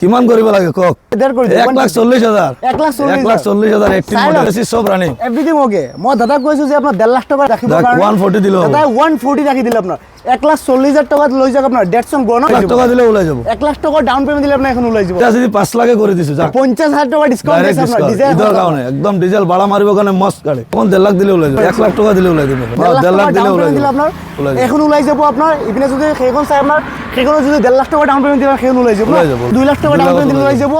কিমান কৰিব লাগে কক? 1,40,000 1,40,000 18 মডেল এসি সব রানিং এভরিথিং ওকে। মই দাদা কৈছো যে আপোনাৰ 1.5 লাখ টাকা ৰাখিব দেখ, কাৰণে 140 দিলেও হ'ব। দাদা 140 ৰাখি দিলে আপোনাৰ 1,40,000 টাকা লৈ যাক আপোনাৰ 150 গণ 1 লাখ টাকা দিলে ওলাই যাব। 1 লাখ টাকা ডাউন পেমেন্ট দিলে আপোনাৰ এখন ওলাই যাব। এটা যদি 5 লাখে কৰে দিছো যা 50,000 টাকা ডিসকাউন্ট ডাইৰেক্ট আছে আপোনাৰ ডিসকাউন্ট ডিজেল ইদর কারণে একদম ডিজেল বাড়া মারিব কারণে মস্ত গাড়ি কোন 1.5 লাখ দিলে ওলাই যাব। 1 লাখ টাকা দিলে ওলাই দিব। 1.5 লাখ দিলে ওলাই যাব। আপনার এখন ওলাই যাব আপনার ইপিনে যদি সেইখন চাই আপনার সেইখন যদি 1.5 লাখ টাকা ডাউন পেমেন্ট দিলে সেইখন ওলাই যাব। 2 লাখ টাকা ডাউন পেমেন্ট দিলে ওলাই যাব।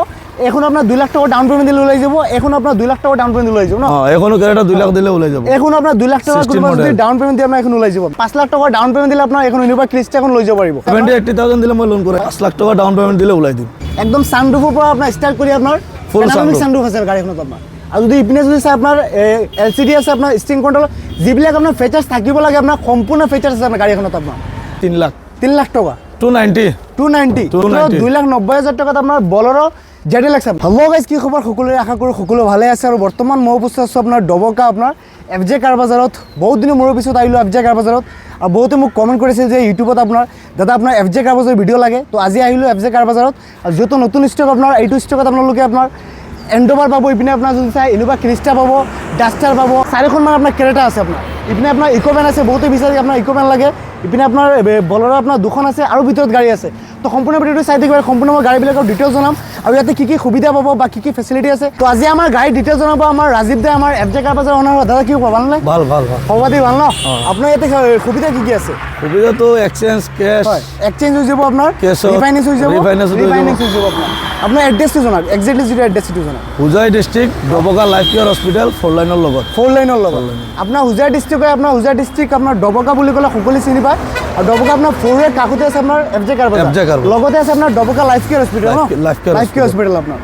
এখন আপনার 2 লাখ টাকা ডাউন পেমেন্ট দিলে ওলাই যাব। এখন আপনার 2 লাখ টাকা ডাউন পেমেন্ট দিলে ওলাই যাব না। হ্যাঁ এখনো গাড়িটা 2 লাখ দিলে ওলাই যাব। এখন আপনার 2 লাখ টাকা যদি ডাউন পেমেন্ট দিয়ে আপনার এখন ওলাই যাব। 5 লাখ টাকা ডাউন পেমেন্ট দিলে আপনার এখন ইনোভা ক্রিস্টা এখন লৈ যাব পারিব। 70,000 দিলে মই লোন করে 5 লাখ টাকা ডাউন পেমেন্ট দিলে ওলাই দিম। একদম সানৰুফৰ পৰা আপনার স্টার্ট করি আপনার ফুল সানরুফ আছে গাড়ীখনত আপনার। আর যদি ইপিনে যদি চাই আপনার এলসিডি আছে আপনার স্টিং কন্ট্রোল যিবিলাক আপনার ফিচার্স থাকিব লাগে আপনার সম্পূর্ণ ফিচার্স আছে আপনার গাড়ীখনত আপনার 3 লাখ 3 লাখ টাকা 290 2,90,000 টাকাত আপোনাৰ বলেৰো ZLX আছে। হেল্ল' গাইজ, কি খবৰ? সকলোৰে আশা কৰোঁ সকলো ভালে আছে। আৰু বৰ্তমান মই উপস্থিত আছোঁ আপোনাৰ ডবকা আপোনাৰ FJ কাৰ বাজাৰত। বহুত দিনৰ মূৰৰ পিছত আহিলোঁ FJ কাৰ বাজাৰত। আৰু বহুতে মোক কমেণ্ট কৰিছে যে ইউটিউবত আপোনাৰ দাদা আপোনাৰ FJ কাৰ বাজাৰৰ ভিডিঅ' লাগে। তো আজি আহিলোঁ FJ কাৰ বাজাৰত। আৰু যিহেতু নতুন ষ্টক আপোনাৰ এইটো ষ্টকত আপোনালোকে আপোনাৰ এণ্ডোভাৰ পাব, ইপিনে আপোনাৰ যদি চাই ইনোভা ক্ৰিষ্টা পাব, ডাষ্টাৰ পাব, 4খনমান আপোনাৰ ক্ৰেটা আছে আপোনাৰ। ইপিনে আপোনাৰ ইকোভেন আছে, বহুতে বিচাৰে আপোনাৰ ইকোভেন লাগে। ইপিনে আপোনাৰ বলেৰো আপোনাৰ 2খন আছে আৰু ভিতৰত গাড়ী আছে। তো সম্পূৰ্ণ ভিডিঅ'টো চাই থাকিব, সম্পূৰ্ণ মই গাড়ীবিলাকৰ ডিটেইলছ জনাম আৰু ইয়াতে কি কি সুবিধা পাব বা কি কি ফেচিলিটি আছে। তো আজি আমাৰ গাড়ীৰ ডিটেইলছ জনাব আমাৰ ৰাজীৱ দা, আমাৰ FJ কাৰ বাজাৰ অনাৰ। দাদা কি খবৰ? ভাল নে? ভাল ভাল ভাল খবৰ পাতি ভাল ন? আপোনাৰ ইয়াতে সুবিধা কি কি আছে? সুবিধা তো এক্সচেঞ্জ কেশ হয়, এক্সচেঞ্জ হৈ যাব আপোনাৰ, কেছত, ৰিফাইনেন্স হৈ যাব, ৰিফাইনেন্স হৈ যাব আপোনাৰ। আপোনাৰ এড্ৰেছটো জনাওক, একজেক্টলি যিটো এড্ৰেছটো জনাওক। Hojai district Dabaka life care hospital 4 লাইনৰ লগত 4 লাইনৰ লগত আপোনাৰ হুজাই ডিষ্ট্ৰিক্ট হয়। আপোনাৰ হুজাই ডিষ্ট্ৰিক্ট আপোনাৰ ডবকা বুলি ক'লে সকলোৱে চিনি পায়। আৰু ডবকা আপোনাৰ 4 কাষতে আছে আপোনাৰ FJ কাৰ বাজাৰ, লগতে আছে আপোনাৰ ডবকা লাইফ কেয়াৰ হস্পিটাল ন, লাইফ কেয়াৰ হস্পিটাল আপোনাৰ।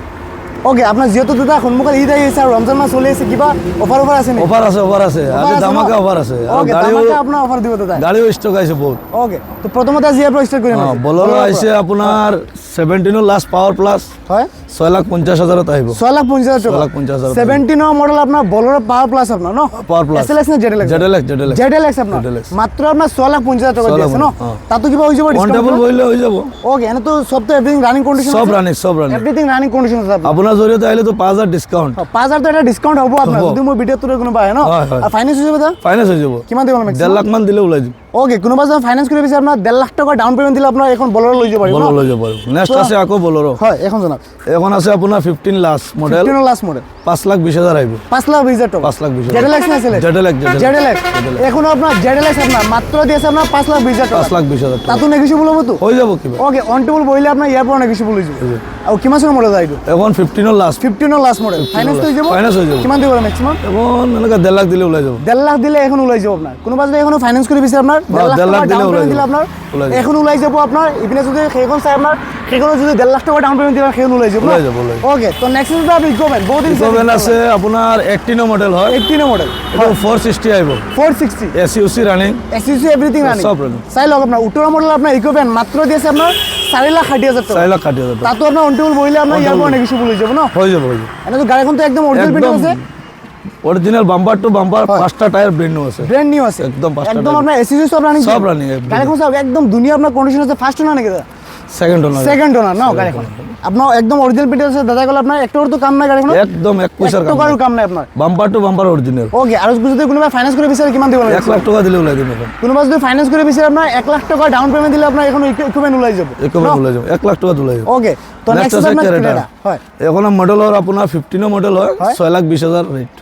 ওকে, আপোনাৰ যিহেতু দুটা সন্মুখত ঈদ আহি আছে আৰু ৰমজান মাহ চলি আছে, কিবা অফাৰ আছে নেকি? অফাৰ আছে আজি দামাকা অফাৰ আছে। ওকে, দামাকা আপোনাৰ অফাৰ দিব দাদা। গাড়ীও ষ্টক আছে বহুত। ওকে, তো প্ৰথমতে আজি ইয়াৰ পৰা ষ্টাৰ্ট কৰিম। বলেৰো আহিছে আপোনাৰ 17 লাষ্ট পাৱাৰ প্লাস হয় 6,50,000 আহিব। 6,50,000 টাকা 6,50,000 17 মডেল আপোনাৰ বলেৰো পাৱাৰ প্লাস আপোনাৰ ন, পাৱাৰ প্লাস SLX নে ZLX? ZLX আপোনাৰ মাত্ৰ আপোনাৰ 6,50,000 টাকা দি আছে ন। তাতো কিবা হৈ যাব অন টেবল বহিলে হৈ যাব। ওকে, এনেতো সব তো এভরিথিং রানিং কন্ডিশন, সব ৰানিং এভৰিথিং ৰানিং কন্ডিশন আছে আপনাৰ। আপোনাৰ জৰিয়তে আহিলে তো 5,000 ডিসকাউন্ট। 5,000 তো এটা ডিসকাউন্ট হ'ব আপনার যদি মই ভিডিওত তোৰ কোনোবা আহে ন। আর ফাইনান্স হৈ যাব দা? ফাইনান্স হৈ যাব। কিমান দিব লাগে? 1.5 লাখ মান দিলে ওলাই যাব। ওকে, কোনোবা যদি ফাইনান্স কৰি বিচাৰে আপোনাৰ 1.5 লাখ টাকা ডাউন পেমেন্ট দিলে আপোনাৰ এখন বলেৰো লৈ যাব পাৰিব। বলেৰো লৈ যাব পাৰিব। নেক্সট আছে আকৌ বলেৰো। হয়, এখন জনাওক। এখন আছে আপোনাৰ 15 লাষ্ট মডেল, 15 লাষ্ট মডেল 5,20,000 আহিব। 5,20,000 টাকা 5,20,000 ZLX না SLX? ZLX এখন আপনার ZLX আপনার মাত্র দিয়েছে আপনার 5,20,000 টাকা। 5,20,000 তাতো নেগোশিয়েবল হ'ব তো? হৈ যাব কিবা। ওকে, অন টেবল বহিলে আপনার ইয়াৰ পৰা নেগোশিয়েবল হৈ যাব। আৰু কিমান চনৰ মডেল এইটো? এখন 15 লাষ্ট 15 লাষ্ট মডেল ফাইনান্স হৈ যাব। ফাইনান্স হৈ যাব। কিমান দিব ম্যাক্সিমাম? এখন এনেকা 1.5 লাখ দিলে ওলাই যাব। 1.5 লাখ দিলে এখন ওলাই যাব আপনার। কোনোবা যদি এখন ফাইনান্স কৰি বিচাৰে আপনার 1.5 লাখ ডাউন পেমেন্ট দিলে আপনার এখন ওলাই যাব আপনার। ইপিনে যদি সেইখন চাই আপনার সেইখন যদি 1.5 লাখ টাকা ডাউন পেমেন্ট দিলে সেইখন ওলাই যাব। ওকে, তো নেক্সট আছে আপনি ইকোভেন। বহুত দিন ইকোভেন আছে আপোনাৰ 18 মডেল হয়। 18 মডেল এটা 460 আহিব। 460 SUC running, SUC everything running সব রানিং। চাই লওক আপনার 18 মডেল আপনার ইকোভেন মাত্র দিয়েছে আপনার 4,60,000 টাকা। 4,60,000 তাতো আপনার অন টেবল বহিলে আপনার ইয়াৰ পৰা নেগোশিয়েবল হৈ যাব ন। হৈ যাব। এনে তো গাড়ীখন তো একদম অরিজিনাল পেইন্ট আছে, অরিজিনাল বাম্পার টু বাম্পার 5টা টায়ার ব্র্যান্ড নিউ আছে, ব্র্যান্ড নিউ আছে একদম 5টা। একদম আপনার এসইউসি সব রানিং, সব রানিং। গাড়ীখন সব একদম দুনিয়া আপনার কন্ডিশন আছে। ফার্স্ট ওনার নাকি দাদা? সেকেন্ড ওনার। সেকেন্ড ওনার না গাড়ীখন আপনার একদম অরিজিনাল পেইন্ট আছে। দাদা কল আপনার একটাও তো কাম নাই গাড়ীখন, একদম 1 পয়সার কাম নাই আপনার। Bumper to bumper original. Okay, আর যদি কোনোবা ফাইনান্স করে বিচারে কিমান দিব লাগে? 1 লাখ টাকা দিলে ওলাই দিব। কোনোবা যদি ফাইনান্স করে বিচারে আপনার 1 লাখ টাকা ডাউন পেমেন্ট দিলে আপনার এখন ইকুইপমেন্ট ওলাই যাব। ইকুইপমেন্ট ওলাই যাব 1 লাখ টাকা ওলাই যাব। ওকে, তো নেক্সট আছে আপনার ক্রেটা। হয়, এখন মডেল আর আপনার 15 মডেল হয় 6,20,000 রেট।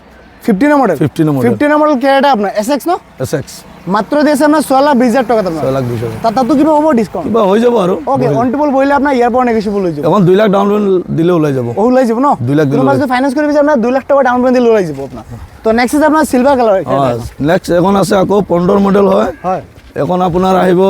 15 মডেল 15 মডেল ক্রেটা আপনার SX ন, SX মাত্র দিয়েছে আপনার 6,20,000 টাকা আপনার। 6,20,000 তাতো কিবা হ'ব ডিসকাউন্ট? কিবা হৈ যাব আৰু। ওকে, অন টেবল বহিলে আপনাৰ ইয়াৰ পৰা নেগোশিয়েবল হৈ যাব। এখন 2 লাখ ডাউন পেমেন্ট দিলে ওলাই যাব। ওলাই যাব ন? 2 লাখ দিলে। কোনোবা যদি ফাইনান্স কৰি বিচাৰে আপনার 2 লাখ টাকা ডাউন পেমেন্ট দিলে ওলাই যাব আপনার। তো নেক্সট আছে আপনার সিলভার কালার। নেক্সট এখন আছে আকৌ 15 মডেল হয়। হয়, এখন আপোনাৰ আহিব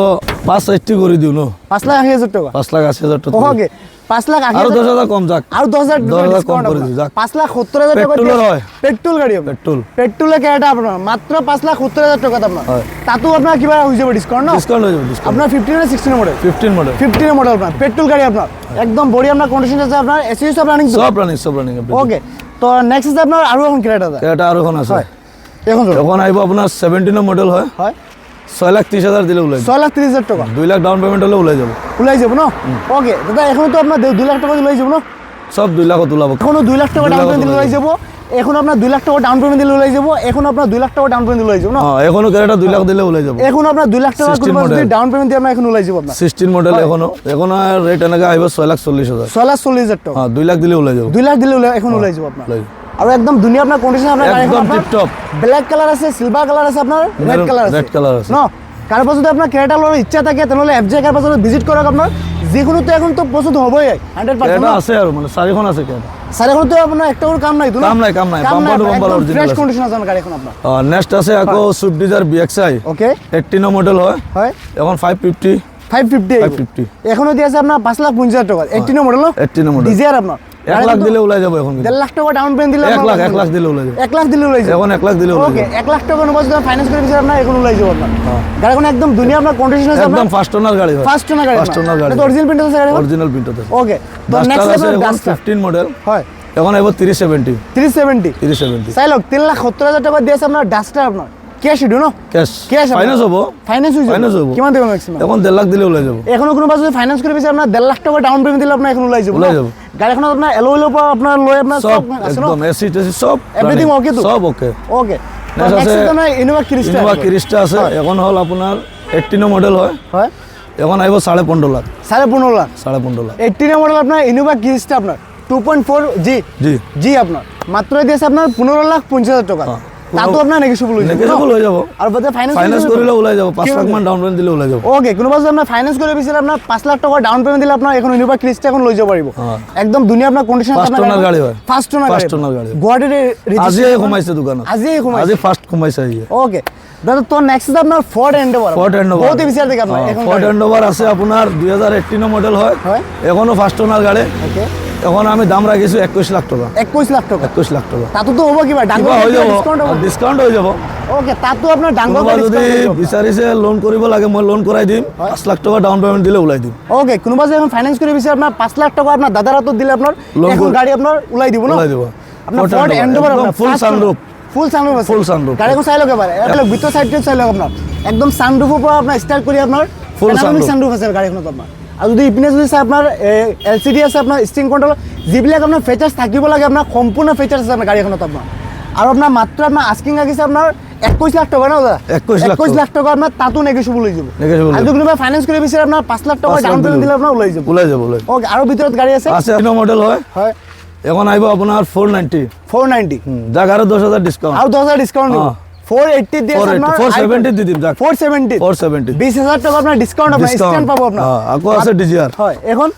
5,60 কৰি দিওঁ ন। 5,80,000 টাকা 5,80,000 টাকা। ওকে, 5,80,000 আৰু 10,000 কম যাক। আর 10,000 কম করে দিও যাক। 5,70,000 টাকা পেট্রোল হয়। পেট্রোল গাড়ি আপনার। পেট্রোলে কেটা আপনার মাত্র 5,70,000 টাকা আপনার। তাতো আপনার কিবা হৈ যাব ডিসকাউন্ট ন? ডিসকাউন্ট হৈ যাব। আপনার 15 না 16 মডেল? 15 মডেল। 15 মডেল আপনার পেট্রোল গাড়ি আপনার একদম বড়ি আপনার কন্ডিশন আছে আপনার। এসইউ সব রানিং, সব রানিং। ওকে, তো নেক্সট আছে আপনার আৰু এখন ক্ৰেটা আছে। এটা আৰু এখন আছে। এখন এখন আহিব আপোনাৰ 17 মডেল হয়। হয়, 6,30,000 দিলে ওলাই যাবো। 6,30,000 টাকা 2 লাখ ডাউন পেমেন্ট হলে ওলাই যাবো। ওলাই যাব না ওকে দাদা এখন তো আপনার 2 লাখ টাকা দিয়ে ওলাই যাব না সব 2 লাখ তুলাবো। এখনো 2 লাখ টাকা 2 ডাউন লাখ পেমেন্ট দিলে ওলাই যাব এখন আপনার 2 লাখ টাকা ডাউন পেমেন্ট দিলে ওলাই যাব এখন আপনার 2 লাখ টাকা ডাউন পেমেন্ট দিলে ওলাই যাব না হ্যাঁ এখনো ক্যারেটা 2 লাখ দিলে ওলাই যাবো। এখন আপনার 2 লাখ টাকা 16 যদি model। ডাউন পেমেন্ট দিয়ে আমরা এখন ওলাই যাব আপনার 16 মডেল এখনো রেট এনেকে আহিব 6,40,000। 6,40,000 টাকা হ্যাঁ 2 লাখ দিলে ওলাই যাবো। 2 লাখ দিলে এখন ওলাই যাব আপনার ওলাই যাবো। আর একদম দুনিয়া আপনার কন্ডিশন আপনার গাড়ি একদম টিপটপ। ব্ল্যাক কালার আছে সিলভার কালার আছে আপনার রেড কালার আছে রেড কালার আছে। না কারোর যদি আপনার ক্রেটা লোনের ইচ্ছা থাকে তাহলে এফজে কার পাশে ভিজিট করক আপনার যেকোনো তো এখন তো পছন্দ হবেই 100% এটা আছে আর মানে 4খন আছে ক্যারেটা। স্যার এখন তো আপনার একটা করে কাম নাই তো কাম নাই bumper to bumper original fresh আছে। কন্ডিশন আছে আপনার গাড়ি এখন আপনার নেক্সট আছে আকো Swift Dzire BXI okay 18 model হয় হয় এখন 550 550 550 এখনো দিয়ে আছে আপনার 5,50,000 টাকা 18 মডেল 18 মডেল ডিজায়ার আপনার 1 লাখ দিলে ওলাই যাবো এখন। 1.5 লাখ টাকা ডাউন পেমেন্ট দিলে 1 লাখ দিলে ওলাই যাবো। 1 লাখ দিলে ওলাই যাবে এখন 1 লাখ দিলে ওলাই ওকে যাবো। 1 লাখ টাকা অনুবাদ যদি ফাইন্যান্স করে দিছেন আপনার এখন ওলাই যাবে আপনার গাড়ি এখন একদম দুনিয়া আপনার কন্ডিশন আছে আপনার একদম ফার্স্ট ওনার গাড়ি হয়। ফার্স্ট ওনার গাড়ি ফার্স্ট ওনার গাড়ি। অরিজিনাল প্রিন্ট আছে গাড়ি অরিজিনাল প্রিন্ট আছে। ওকে তো ডাস্টার নেক্সট আছে আপনার এখন ডাস্টার 15 মডেল হয় এখন আইব 370 370 370 চাই লোক 3,70,000 টাকা দিয়েছে আপনার ডাস্টার আপনার ক্যাশ ইডু না ক্যাশ ক্যাশ ফাইনান্স হবো। ফাইন্যান্স হইছে Finance হবো। কিমান দেব ম্যাক্সিমাম এখন 1.5 লাখ দিলে ওলাই যাবো। এখনো কোনো বাস যদি ফাইন্যান্স করে দিয়েছে আপনার 1.5 লাখ টাকা ডাউন পেমেন্ট দিলে আপনার এখন ওলাই যাব ওলাই যাবো। গাড়ি এখন আপনার এলোইলো পর আপনার লয় আপনার সব সব আছে না একদম এসি টেসি সব Everything running। okay তো? সব ওকে। ওকে Next আছে নেক্সট আপনার ইনোভা ক্রিস্টা ইনোভা ক্রিস্টা আছে এখন হল আপনার 18 মডেল হয় হয় এখন আইব 15.5 লাখ 15.5 লাখ 15.5 লাখ 18 মডেল আপনার ইনোভা ক্রিস্টা আপনার 2.4 জি জি জি আপনার মাত্র দিয়েছে আপনার 15,50,000 টাকা তা তো আপনার নেগেশিবল হইছে নেগেটিভ হয়ে যাব। আর বাদে ফাইনান্স করিলে ওলাই যাব 5 লাখ মান ডাউন পেমেন্ট দিলে ওলাই যাব। ওকে কোনো বাস আপনার ফাইন্যান্স করে দিয়েছে আপনার 5 লাখ টাকা ডাউন পেমেন্ট দিলে আপনার এখন ইনোভা ক্রিস্টা এখন লই যাব পারিব হ্যাঁ। একদম দুনিয়া আপনার কন্ডিশন First owner গাড়ি হয়। ফার্স্ট ওনার First owner গাড়ি। গুয়াহাটির আজি কমাইছে দোকান আজি কমাইছে আজি ফার্স্ট কমাইছে ইয়ে ওকে দাদা তো নেক্সট আপনার ফোর্ড এন্ডোভার ফোর্ড এন্ডোভার বহুত বিচার দেখে আপনার এখন ফোর্ড এন্ডোভার আছে আপনার 2018 মডেল হয় হয় এখনো ফার্স্ট ওনার গাড়ি ওকে এখন আমি দাম রাখিছো 21 লাখ টাকা 21 লাখ টাকা 21 লাখ টাকা তা তো হবো কিবা ডাঙ্গর কিবা হৈ যাব ডিসকাউন্ট হবো ডিসকাউন্ট হৈ যাব। ওকে তা তো আপনার ডাঙ্গর কোনোবা যদি বিচাৰিছে লোন কৰিব লাগে মই লোন কৰাই দিম 5 লাখ টাকা ডাউন পেমেন্ট দিলে ওলাই দিম। ওকে কোনোবা যদি এখন ফাইন্যান্স করে বিচার আপনার 5 লাখ টাকা আপনার দাদার হাতত দিলে আপনার Loan এখন করে- গাড়ি আপনার উলাই দিব না ওলাই দিব। আপনার Ford ফোর্ড Endeavour, এন্ডোভার একদম আপনার full sunroof। ফুল সানরুফ আছে Full sunroof। গাড়ি কোন চাইলো এবারে এবারে ভিতর সাইডে চাইলো আপনার একদম সানরুফের উপর আপনার স্টার্ট করি আপনার Full sunroof। সানরুফ আছে গাড়িখনত আপনার আর যদি ইপিনে যদি চাই আপনার এলসিডি আছে আপনার স্টিং কন্ট্রোল যিবিলাক আপনার ফিচার্স থাকিব লাগে আপনার সম্পূর্ণ ফিচার্স আছে আপনার গাড়িখনত আপনার আর আপনার মাত্র আপনার আস্কিং লাগিছে আপনার 21 লাখ টাকা না দাদা 21 লাখ টাকা আপনার তাতো নেগেশিবল হয়ে যাবে Negotiable আর হয়ে যদি কোনোবা ফাইন্যান্স করে বিচারে আপনার 5 লাখ টাকা 5 লাখ ডাউন পেমেন্ট দিলে দিলে আপনার ওলাই যাব ওলাই যাব ওলাই ওকে আর ভিতৰত গাড়ি আছে আছে 18 মডেল হয় হয় এখন আইব আপনাৰ 490 490 যাক আৰু 10,000 ডিসকাউন্ট আর 10,000 ডিসকাউন্ট দিব হ্যাঁ। 480 দিয়ে 470 দি দিম যাক 470 470 20,000 টাকা আপনার ডিসকাউন্ট আপনার স্ট্যান্ড পাবো আপনার আকৌ আছে ডিজিআর হয় এখন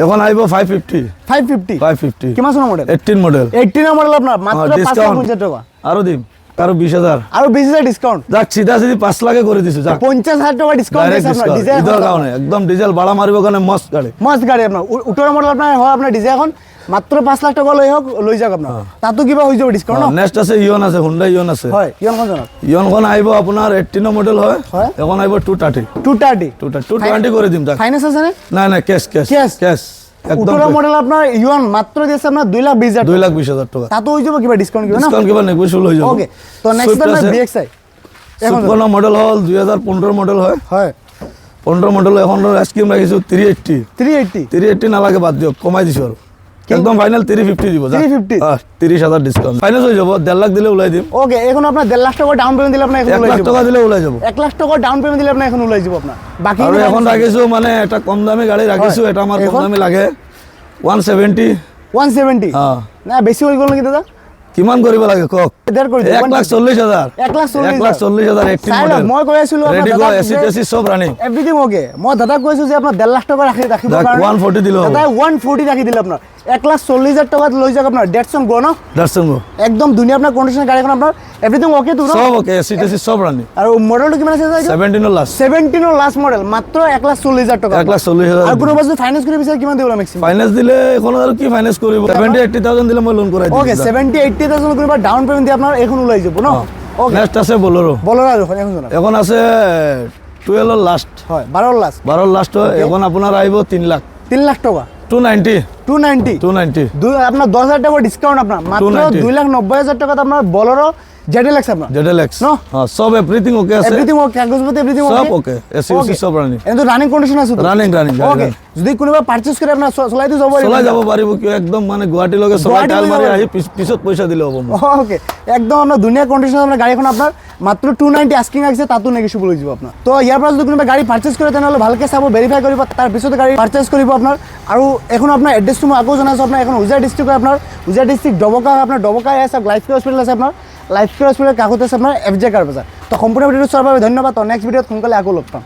এখন আইব 550 550 550 কিমান চনৰ মডেল 18 মডেল 18 মডেল আপনাৰ মাত্ৰ 550 টাকা আৰু দিম আৰু 20,000 আর 20,000 ডিসকাউন্ট যাক সিধা সিধি 5 লাখে করে দিছো যাক 50,000 টাকা ডিসকাউন্ট ডাইরেক্ট দিছে আপনার ডিসকাউন্ট ডিজাইন ইদৰ কাৰণে একদম ডিজেল ভাড়া মাৰিব কাৰণে মস্ত গাড়ী মস্ত গাড়ি আপনার 18 মডেল আপনার হয় আপনার ডিজাইন এখন মাত্র 5 লাখ টাকা লই হোক লই যাক আপনার তাতো কিবা হৈ যাব ডিসকাউন্ট না নেক্সট আছে ইয়ন আছে হুন্ডা ইয়ন আছে হয় কিমান কোন জানা ইয়নখন আহিব আপোনাৰ 18 মডেল হয় হয়। এখন আহিব 230 230 220 করে দিম যাক ফাইনান্স আছে না নাই নাই ক্যাশ ক্যাশ Cash? ক্যাশ একদম 18 মডেল আপনার ইউন মাত্র দিয়েছে আপনার 2,20,000 2,20,000 টাকা তাতো হৈ যাব কিবা ডিসকাউন্ট কিবা না ডিসকাউন্ট কিবা নেগোশিয়েবল হৈ যাব ওকে তো নেক্সট আপনার বিএক্সআই এখন সুইফট মডেল হল 2015 মডেল হয় হয় 15 মডেল এখন স্কিম রাখিছো 380 380 380 নালাগে বাদ দিয়ক কমাই দিছো আৰু একদম ফাইনাল 350 দিব যাক 350 30,000 ডিসকাউন্ট ফাইনাল হৈ যাব 1.5 লাখ দিলে ওলাই দিম ওকে এখন আপনার 1.5 লাখ টাকা ডাউন পেমেন্ট দিলে আপনার এখন 1 উলাই লাখ যাব টাকা দিলে ওলাই যাব 1 লাখ টাকা ডাউন পেমেন্ট দিলে আপনার এখন উলাই যাব আপনার বাকি আৰু এখন ৰাখিছো মানে এটা কম দামী গাড়ী ৰাখিছো এটা আমাৰ কম এখন? দামী লাগে 170 170 হ্যাঁ না বেশি হৈ গল নাকি দাদা কিমান কৰিব লাগে কক দেৰ কৰি দিয়ক 1,40,000 1,40,000 1,40,000 18 চাই লওক, মডেল মই কৈ আছিলো ৰেডি আপোনাৰ গো দাদাক এসি যে- টেসি সব রানিং এভরিথিং ওকে মই দাদাক কৈছো যে আপনার 1.5 লাখ টাকা রাখিব যাক, কাৰণে 140 দিলে হ'ব। দাদা 140 রাখি দিলে আপনার 1,40,000 টাকা লৈ যাক আপনার ডেটসন গো না দর্শন গো একদম দুনিয়া আপনার কন্ডিশন গাড়ি এখন আপনার এভরিথিং ওকে তো না সব ওকে এসি টেসি সব রানিং আর মডেলটো কিমান আছে দাদা 17 লাস্ট 17 এর লাস্ট মডেল মাত্র 1,40,000 টাকা 1,40,000 আর কোনো বাজে ফাইনান্স করে বিচার কিমান দিব ম্যাক্সিমাম ফাইনান্স দিলে এখন আৰু কি ফাইনান্স কৰিব 70-80,000 দিলে মই লোন কৰাই দিম ওকে 70-80,000 করে ডাউন পেমেন্ট দিয়ে আপনার এখন উলাই যাব না ওকে নেক্সট আছে বলেরো বলো আর এখন জানা এখন আছে 12 লাস্ট হয় 12 লাস্ট 12 লাস্ট এখন আপোনাৰ আহিব 3 লাখ 3 লাখ টাকা 290 290 290 আপনার 10,000 টাকা ডিসকাউন্ট আপনার মাত্র 290 2,90,000 টাকা আপনার বলেরো ZLX আপনার ZLX No? হ্যাঁ সব এভরিথিং ওকে আছে এভরিথিং ওকে, কাগজপত্র এভরিথিং সব ওকে ওকে এসি উসি সব রানিং কিন্তু রানিং কন্ডিশন আছে তো রানিং ওকে যদি কোনোবা পারচেজ করে আপনার চলাইতে যাব চলাই যাব পাৰিব কি একদম মানে গুৱাহাটী লগে চলাই গুৱাহাটী টাইল লৈ মাৰি যাব আহি পিছত পইচা দিলে হ'ব মোক ওকে একদম আপনার দুনিয়া কন্ডিশন আপনার গাড়িখন আপনার মাত্র 290 আস্কিং আছে তাতো নেগেশিয়েবল হৈ যাব আপনার তো ইয়াৰ পৰা যদি কোনোবা গাড়ি পাৰচেজ কৰে তেনেহলে ভালকে চাব ভেৰিফাই কৰিব তাৰ পিছতে গাড়ি পাৰচেজ কৰিব আপনাৰ আৰু এখন আপনাৰ এড্ৰেছটো মই আকৌ জনাইছো আপনাৰ এখন উজিয়াৰ ডিস্ট্ৰিক্ট আপনাৰ উজিয়াৰ ডিস্ট্ৰিক্ট ডবকা আপনাৰ ডবকাই আছে লাইফ কেয়াৰ হস্পিটেল আছে আপনাৰ লাইফ কেয়াৰ হস্পিটেল কাষতে আছে আপনাৰ FJ কাৰ বাজাৰ তো সম্পূৰ্ণ ভিডিঅ'টো চোৱাৰ বাবে ধন্যবাদ। নেক্সট ভিডিঅ'ত সোনকালে আকৌ লগ পাম।